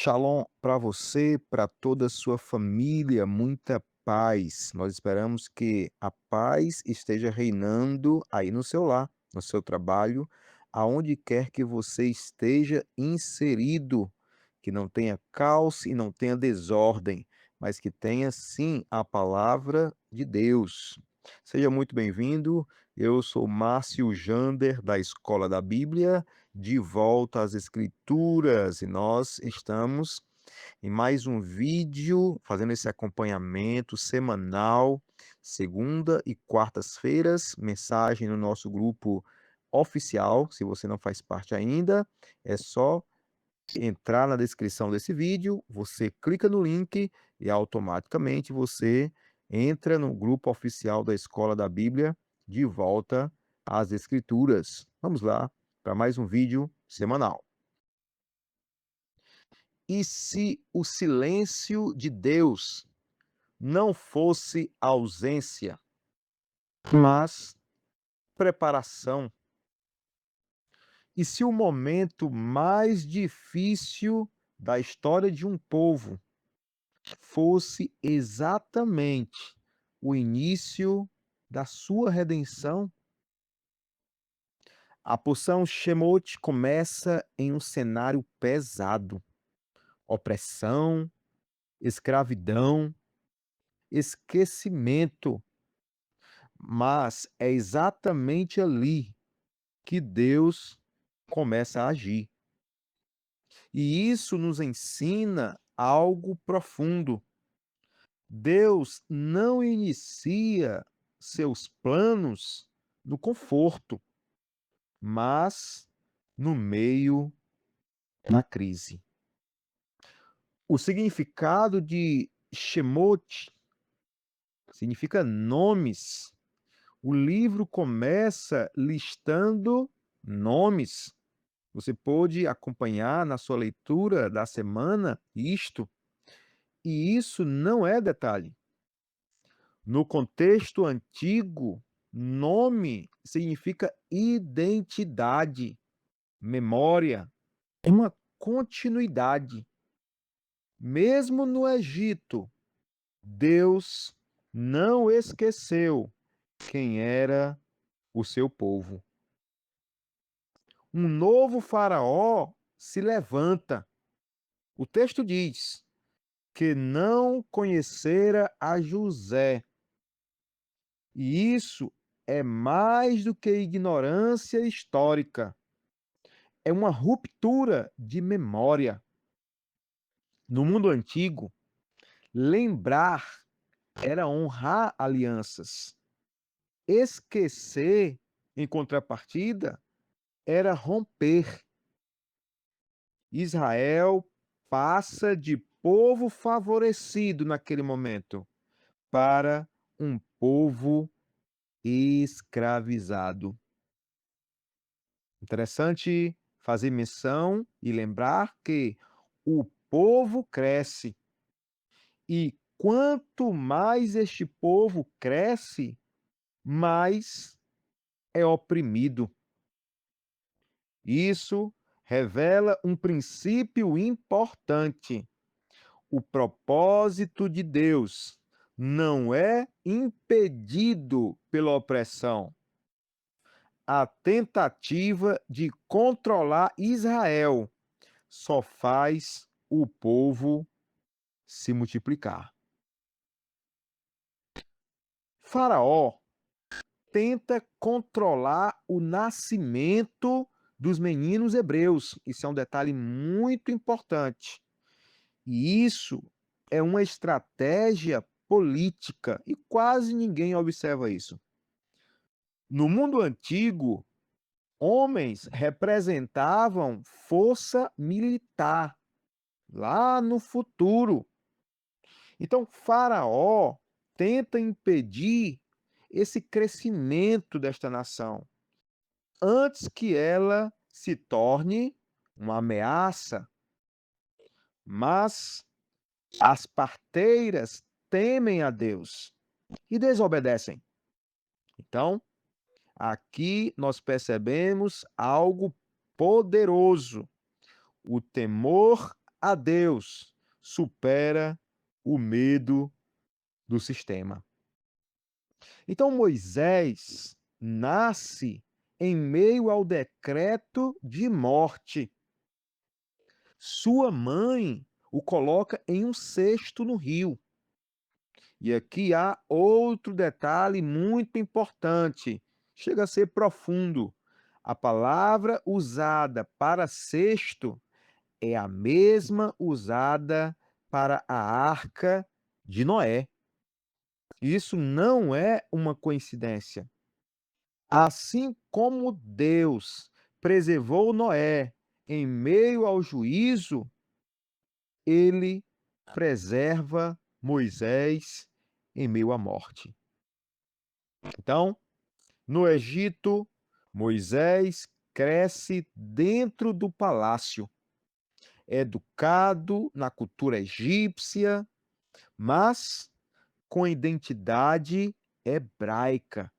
Shalom para você, para toda a sua família, muita paz. Nós esperamos que a paz esteja reinando aí no seu lar, no seu trabalho, aonde quer que você esteja inserido, que não tenha caos e não tenha desordem, mas que tenha sim a palavra de Deus. Seja muito bem-vindo. Eu sou Márcio Jander, da Escola da Bíblia, de volta às Escrituras, e nós estamos em mais um vídeo fazendo esse acompanhamento semanal, segunda e quartas-feiras, mensagem no nosso grupo oficial. Se você não faz parte ainda, é só entrar na descrição desse vídeo, você clica no link e automaticamente você entra no grupo oficial da Escola da Bíblia, de volta às Escrituras. Vamos lá para mais um vídeo semanal. E se o silêncio de Deus não fosse ausência, mas preparação? E se o momento mais difícil da história de um povo fosse exatamente o início da sua redenção? A porção Shemot começa em um cenário pesado: opressão, escravidão, esquecimento. Mas é exatamente ali que Deus começa a agir. E isso nos ensina algo profundo. Deus não inicia seus planos no conforto, mas no meio da crise. O significado de Shemot significa nomes. O livro começa listando nomes. Você pode acompanhar na sua leitura da semana isto, e isso não é detalhe. No contexto antigo, nome significa identidade, memória, é uma continuidade. Mesmo no Egito, Deus não esqueceu quem era o seu povo. Um novo faraó se levanta. O texto diz que não conhecera a José. E isso é mais do que ignorância histórica. É uma ruptura de memória. No mundo antigo, lembrar era honrar alianças. Esquecer, em contrapartida, era romper. Israel passa de povo favorecido naquele momento para um povo escravizado. Interessante fazer menção e lembrar que o povo cresce, e quanto mais este povo cresce, mais é oprimido. Isso revela um princípio importante: o propósito de Deus não é impedido pela opressão. A tentativa de controlar Israel só faz o povo se multiplicar. Faraó tenta controlar o nascimento dos meninos hebreus. Isso é um detalhe muito importante. E isso é uma estratégia política e quase ninguém observa isso. No mundo antigo, homens representavam força militar lá no futuro. Então, Faraó tenta impedir esse crescimento desta nação antes que ela se torne uma ameaça. Mas as parteiras temem a Deus e desobedecem. Então, aqui nós percebemos algo poderoso: o temor a Deus supera o medo do sistema. Então Moisés nasce em meio ao decreto de morte. Sua mãe o coloca em um cesto no rio. E aqui há outro detalhe muito importante, chega a ser profundo. A palavra usada para cesto é a mesma usada para a arca de Noé. Isso não é uma coincidência. Assim como Deus preservou Noé em meio ao juízo, ele preserva Moisés em meio à morte. Então, no Egito, Moisés cresce dentro do palácio, educado na cultura egípcia, mas com identidade hebraica.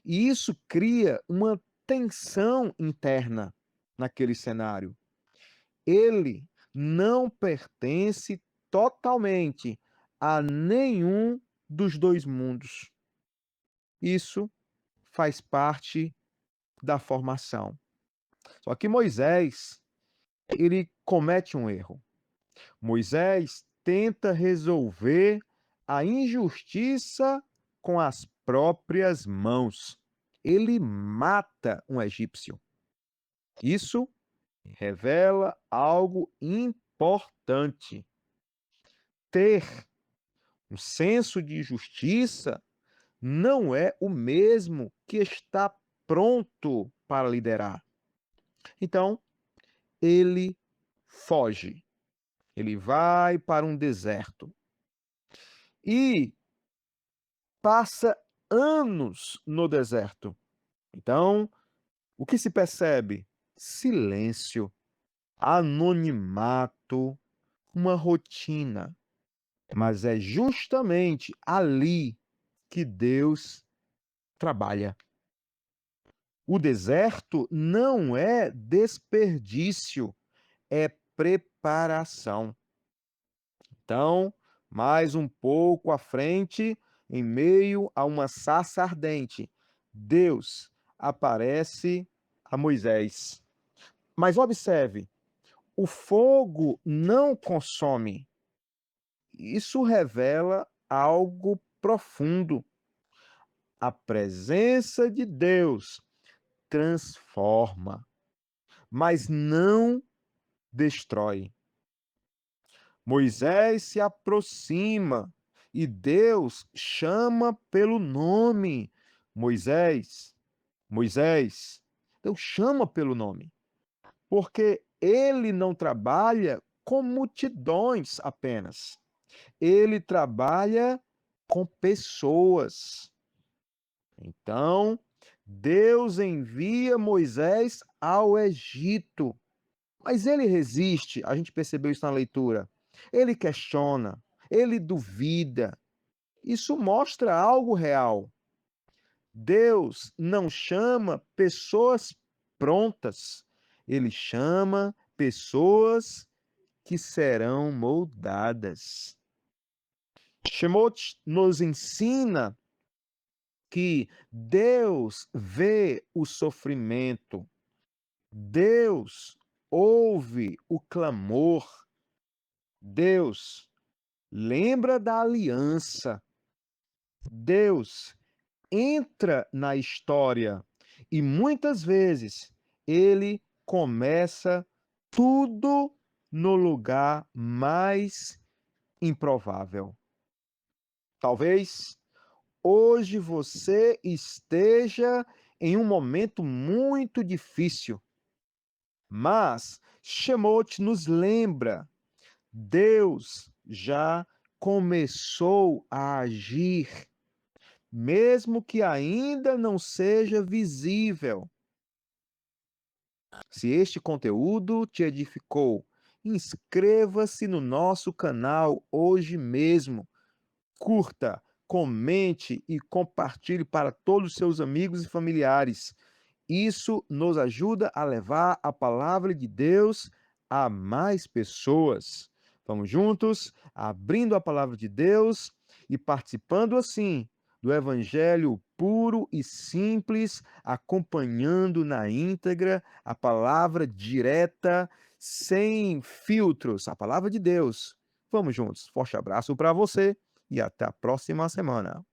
E isso cria uma tensão interna naquele cenário. Ele não pertence totalmente a nenhum dos dois mundos. Isso faz parte da formação. Só que Moisés, ele comete um erro. Moisés tenta resolver a injustiça com as próprias mãos. Ele mata um egípcio. Isso revela algo importante. Ter um senso de justiça não é o mesmo que estar pronto para liderar. Então, ele foge. Ele vai para um deserto e passa anos no deserto. Então, o que se percebe? Silêncio, anonimato, uma rotina. Mas é justamente ali que Deus trabalha. O deserto não é desperdício, é preparação. Então, mais um pouco à frente, em meio a uma sarça ardente, Deus aparece a Moisés. Mas observe, o fogo não consome. Isso revela algo profundo. A presença de Deus transforma, mas não destrói. Moisés se aproxima e Deus chama pelo nome. Moisés, Moisés. Deus chama pelo nome, porque ele não trabalha com multidões apenas. Ele trabalha com pessoas. Então, Deus envia Moisés ao Egito. Mas ele resiste, a gente percebeu isso na leitura. Ele questiona, ele duvida. Isso mostra algo real. Deus não chama pessoas prontas, ele chama pessoas que serão moldadas. Shemot nos ensina que Deus vê o sofrimento, Deus ouve o clamor, Deus lembra da aliança, Deus entra na história e muitas vezes ele começa tudo no lugar mais improvável. Talvez hoje você esteja em um momento muito difícil, mas Shemot nos lembra, Deus já começou a agir, mesmo que ainda não seja visível. Se este conteúdo te edificou, inscreva-se no nosso canal hoje mesmo. Curta, comente e compartilhe para todos os seus amigos e familiares. Isso nos ajuda a levar a palavra de Deus a mais pessoas. Vamos juntos, abrindo a palavra de Deus e participando assim do evangelho puro e simples, acompanhando na íntegra a palavra direta, sem filtros, a palavra de Deus. Vamos juntos. Forte abraço para você e até a próxima semana.